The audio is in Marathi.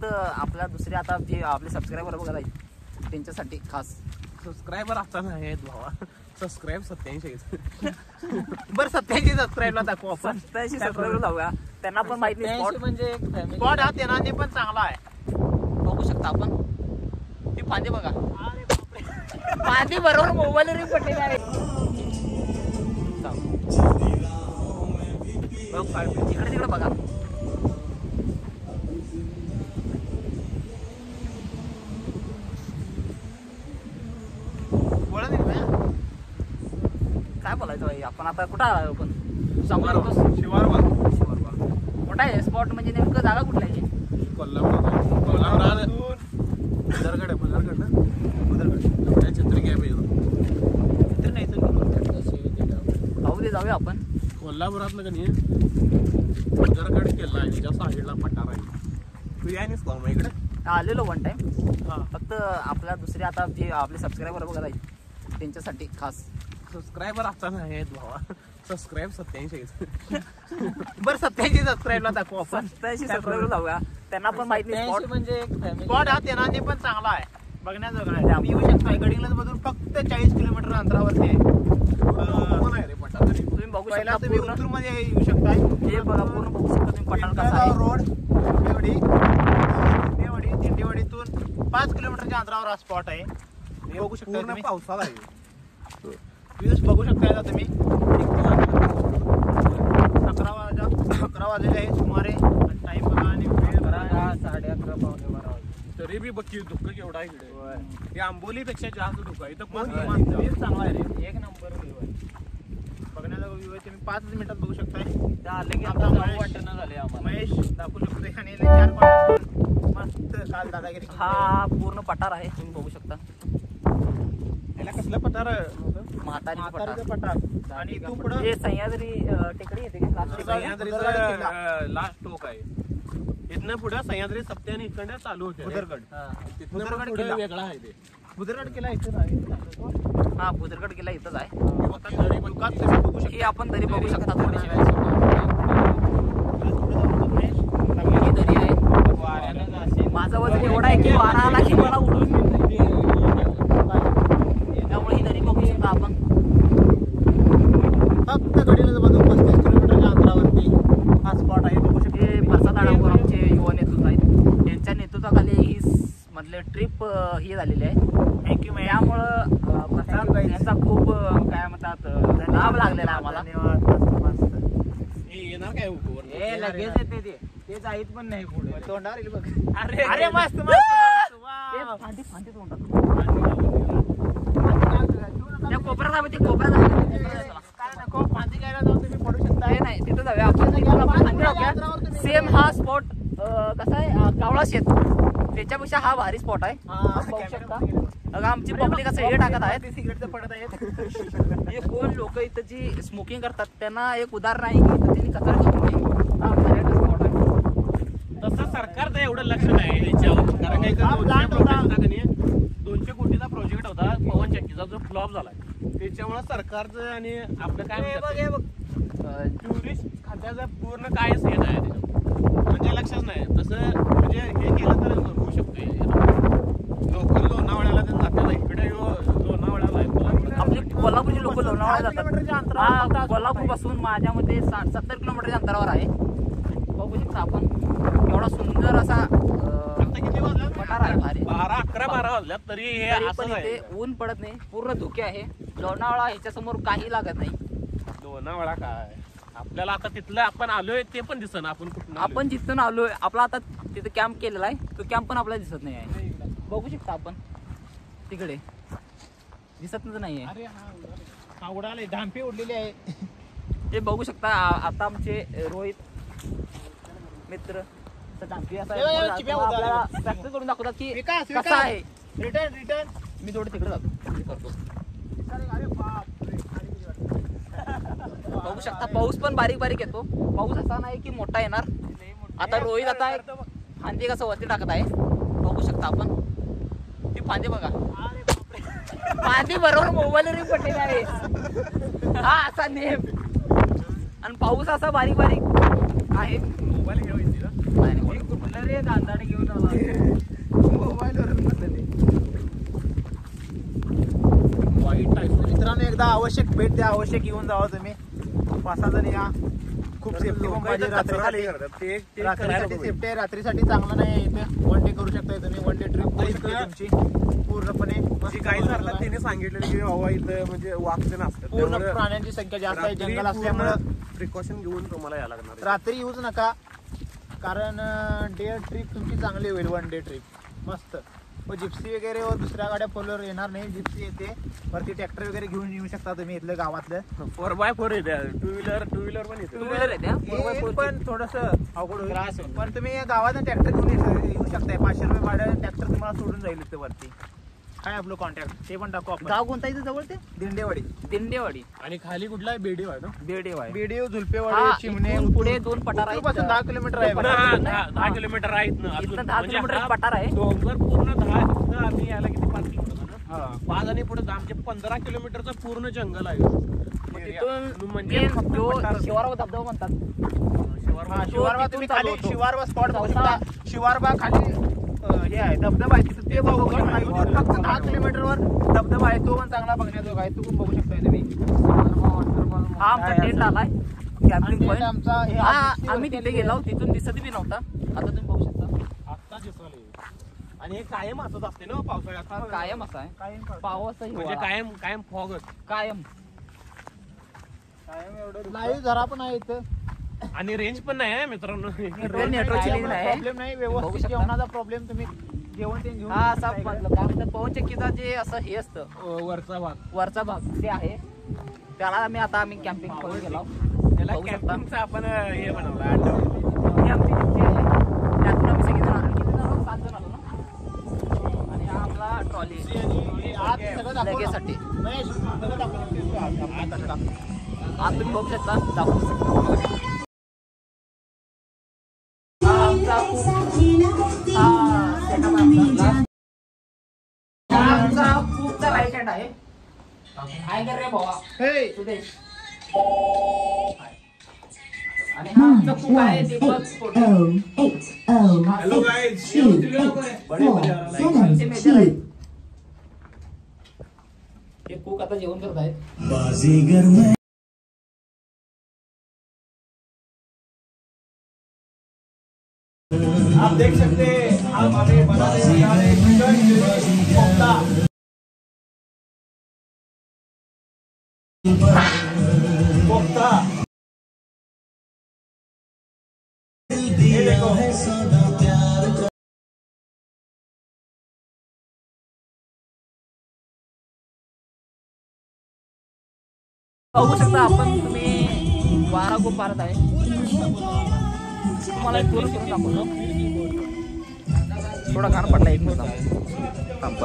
तर आपल्या दुसरे आता जे आपले सबस्क्रायबर वगैरे आहेत त्यांच्यासाठी खास सबस्क्रायबर आता नाही आहेत भावा. सबस्क्राईब 87 बरं 87 सबस्क्राईबला दाखवू आपण 87 सबस्क्राईबर लावूया. त्यांना पण माहिती नाही स्पॉट म्हणजे स्पॉट हा त्यांना पण चांगला आहे. बघू शकता आपण ती फांदी बघा. फांदी बरोबर मोबाईल रिंग पडलेली आहे. इकडे तिकडे बघा. काय बोलायचं भाई आपण आता कुठं आलो आपण शिवारवा कुठं आहे स्पॉट म्हणजे नेमकं जागा कुठला आहे जाऊया आपण कोल्हापुरातलं का नाही बुदरगड केला आहे त्याच्या साईडला पठार आहे. तू यायनीस का मग इकडे आलेलो वन टाइम. फक्त आपल्या दुसरे आता जे आपले सबस्क्रायबर वगैरे आहेत त्यांच्यासाठी खास सबस्क्रायबर आता नाही आहेत भावा. सबस्क्राईब 87 बरं 87 सबस्क्राईबला दाखवू आपण 87 सबस्क्राईबर लावूया. त्यांना पण माहिती नाही स्पॉट म्हणजे स्पॉट हा त्यांना पण चांगला आहे बघण्याजोगा आहे. आम्ही येऊ शकता गडिंग्लज मधून फक्त 40 किलोमीटर अंतरावरती आहे. तुम्ही बघू शकता तुम्ही उतूर मध्ये येऊ शकता. हे बघा पूर्ण बघू शकता तुम्ही पठाण कसा आहे. रोड दिंडेवाडीतून 5 किलोमीटरच्या अंतरावर हा स्पॉट आहे. बघू शकता तुम्ही पावसाळा आहे. व्ह्यूज बघू शकता आता तुम्ही. 11 वाजले आहे सुमारे. टाइम बघा आणि वेळ बघा 11:30 पावणे 12 तरी बी बघ धुकं केवढा आहे इकडे. हे आंबोलीपेक्षा जास्त धुकं आहे. इथं व्ह्यूज चांगला आहे रे. एक नंबर व्ह्यू आहे. बघण्याचा व्ह्यू आहे. तुम्ही 5 मिनिटात बघू शकताय. आले की आपला आता वाटणं झाले आम्हाला. महेश दाखवू शकतो आणि 4 पॉइंट मस्त काल दादागिरी. हा पूर्ण पठार आहे तुम्ही बघू शकता. याला कसलं पठार म्हातारीचं पठार आणि तू पुढे हे सह्याद्री टेकडी येते का? सह्याद्रीचं लास्ट टोक आहे. इथनं पुढे सह्याद्री सप्ते आणि इकडे चालू होते बुदरगड. बुदरगड किल्ला वेगळा आहे ते. बुदरगड किल्ला इथं आहे. हा बुदरगड किल्ला इथंच आहे. ही आपण दरी बघू शकता थोडीशी. ही दरी आहे. माझं वजन एवढं आहे की वारा आला की मला उडून त्यामुळे ही दरी बघू शकता आपण. फक्त गडिंग्लज मधून 35 किलोमीटरच्या अंतरावरती हा स्पॉट आहे. बघू शकते प्रसाद आडमकर आमचे युवा नेतृत्व आहेत. त्यांच्या नेतृत्वाखाली ही मधले ट्रिप ही झालेली आहे. थँक्यू. त्यामुळं प्रसाद यांचा खूप काय म्हणतात लाभ लागलेला आहे आम्हाला. येणार काय हे लगेच येते ते जाईत पण नाही पुढे तोंडावर येईल बघ. अरे मस्त फांदी फांदी तोंडात त्या कोपऱ्यात आहे. ते कोपऱ्यात काय नको फांदी घ्यायला जाऊन तुम्ही पडू शकता. हे नाही तिथं जाऊया आपण. सेम हा स्पॉट कसा आहे कावळा शेत त्याच्यापेक्षा हा भारी स्पॉट आहे. बघू शकता आमची पब्लिक असं हे टाकत आहे सिगरेटचं पडत आहे. हे कोण लोक इथं जी स्मोकिंग करतात त्यांना एक उदाहरण आहे की त्यांनी कचरा करू नये. हा स्पॉट आहे. तसं सरकारचं एवढं लक्ष नाही याच्यावर. कारण काही 200 कोटीचा प्रोजेक्ट होता पवन चक्कीचा जो फ्लॉप झाला. त्याच्यामुळे सरकारचं आणि आपलं काय टुरिस्ट खात्याचं पूर्ण कायच हे नाही म्हणजे लक्षच नाही. तसं म्हणजे हे केलं तर होऊ शकतो. लोकल लोणावळ्याला तर जातात. इकडे लोणावळ्याला आपले कोल्हापूरचे लोक लोणावळ्याला जातात. कोल्हापूर पासून माझ्या मते 60-70 किलोमीटरच्या अंतरावर आहे. बघू शकता आपण एवढा सुंदर असा किती वाजल्यात पठार आहे. भारी 11-12 वाजल्यात तरी हे असं आहे. ऊन पडत नाही पूर्ण धुके आहे. लोणावळा ह्याच्या समोर काही लागत नाही. लोणावळा काय आपल्याला आता तिथलं आपण आलोय ते पण दिसत. आपण जिथून आलोय आपला आता तिथे कॅम्प केलेला आहे. तो कॅम्प पण आपल्याला दिसत नाही आहे. बघू शकता आपण तिकडे दिसत नाहीये. उडाले धांपे उडलेले आहे. ते बघू शकता आता आमचे रोहित मित्र धांपी प्रॅक्टिस करून दाखवतात की कसा आहे. रिटर्न मी थोडं तिकडे जातो. बघू शकता पाऊस पण बारीक बारीक येतो. पाऊस असा नाही की मोठा येणार. आता रोहित आता फांदी कसं वरती टाकत आहे. बघू शकता आपण ती फांदी बघा. फांदी बरोबर मोबाईल रिंग पडलेली आहे. हा असा नेम आणि पाऊस असा बारीक बारीक आहे. मोबाईल रे दांदाडे घेऊन आला मोबाईलवरून म्हटलं ते. वाईट टाईप मित्रांनो एकदा आवश्यक भेट द्या, आवश्यक येऊन जावा तुम्ही. 5-6 जण या. खूप सेफ्टी पण पाहिजे रात्रीसाठी. रात्रीसाठी सेफ्टी आहे, रात्रीसाठी चांगलं नाही आहे इथे. वन डे करू शकताय तुम्ही, वन डे ट्रिप करू शकता तुमची पूर्णपणे. काही झालं त्याने सांगितलेलं की बाबा इथं म्हणजे वाघ नसतात, पूर्ण प्राण्यांची संख्या जास्त आहे जंगल असल्यामुळं. प्रिकॉशन घेऊन तुम्हाला यायला लागणार. रात्री येऊच नका, कारण डे ट्रिप तुमची चांगली होईल. वन डे ट्रिप मस्त. व जिप्सी वगैरे व दुसऱ्या गाड्या फोरवर येणार नाही. जिप्सी येते, वरती ट्रॅक्टर वगैरे घेऊन येऊ शकता तुम्ही इथलं गावातलं. 4x4 येते, टू व्हीलर पण येते. टू व्हीलर आहे त्या पण थोडस अवघड होईल. पण तुम्ही गावात ट्रॅक्टर घेऊन येऊ शकताय. 500 रुपये भाडं ट्रॅक्टर तुम्हाला सोडून जाईल इथं वरती. काय आपलं कॉन्टॅक्ट ते पण टाकू आपण. गाव कोणता इथं जवळ ते? दिंडेवाडी. दिंडेवाडी. आणि खाली कुठला आहे? बेडी आहे ना? बेडेव आहे. बीडीओ, हा, झुलपेवाडी, चिमणे. इथून पुढे 2 पठार आहेत. पासून 10 किलोमीटर आहे. पण हा, 10 किलोमीटर आहेत ना अजून. इथनं 10 म्हणजे किलोमीटर हा पठार आहे. डोंगर पूर्ण 10 तिथं आम्ही यायला किती 5 किलोमीटर हा. 5 आणि पुढे आमचे 15 किलोमीटरचं पूर्ण जंगल आहे. तिथून म्हणजे main फक्त जो पठार. शिवाराव धबधबा म्हणतात. हा, शिवारबा तुम्ही तिथून खाली चालू होतो. शिवारबा स्पॉट बघू चौसा. शकता. शिवारबा खाली हे आहे, धबधबा आहे तिथं. ते बघू शकता. इथून फक्त 10 किलोमीटरवर धबधबा आहे, तो पण चांगला बघण्याजोगा आहे. तो पण बघू शकताय तुम्ही. हा आमचा टेंट आलाय कॅम्पिंग आणि पॉईंट. आमचा हे हा आदित्य आम्ही वरती तिथे गेलो, तिथून दिसत बी नव्हता. आता तुम्ही बघू शकता आत्ता दिसले. आणि हे कायम असत असते ना पावसाळ्यात. हा कायम असा आहे. कायम पावस म्हणजे कायम फॉगच. कायम. लाईव्ह झरा पण आहे इथं. आणि रेंज पण नाही आहे मित्रांनो. नेटवर्कची रेंज नाही. प्रॉब्लेम नाही. बघू व्यवस्थित शकता. जेवणाचा प्रॉब्लेम तुम्ही जेवण ते घेऊन हा येऊ असा शकताय का? मतलब काय म्हणतात पवन चक्कीचा जे असं हे असतं वरचा भाग. वरचा भाग ते आहे. त्याला आम्ही कॅम्पिंग करून गेलो. त्याला बघू शकता. कॅम्पिंगचा आपण हे बनवलं आठवलं. ही आमची जिप्सी आहे. त्यातून आम्ही सगळे जण आलो. किती जण आलो? 7 जण आलो ना. आणि हा आपला ट्रॉली आणि आत सगळं दाखव ना. लगेसाठी. महेश, सगळं दाखव. आत कसं दाखव. आज तुम्ही बघू शकता, दाखवू शकता. हा आमचा setup आहे आमचा खूपचा राईट हँड आहे. हाय कर रे भावा हे सुदेश. आणि हा आमचा खूप आहे दीपक स्पोर्ट. Hello guys. हे कुक आता जेवण करत आहेत. आप देख सकते हैं हम हमें बनाने जा रहे हैं चिकन कोफ्ता। कोफ्ता ये देखो बघू शकता आपण तुम्ही वारा खूप मारत आहे. तुम्हाला एक पूर्ण करून दाखवतो. थोडा घाण पडला एक मिनिट.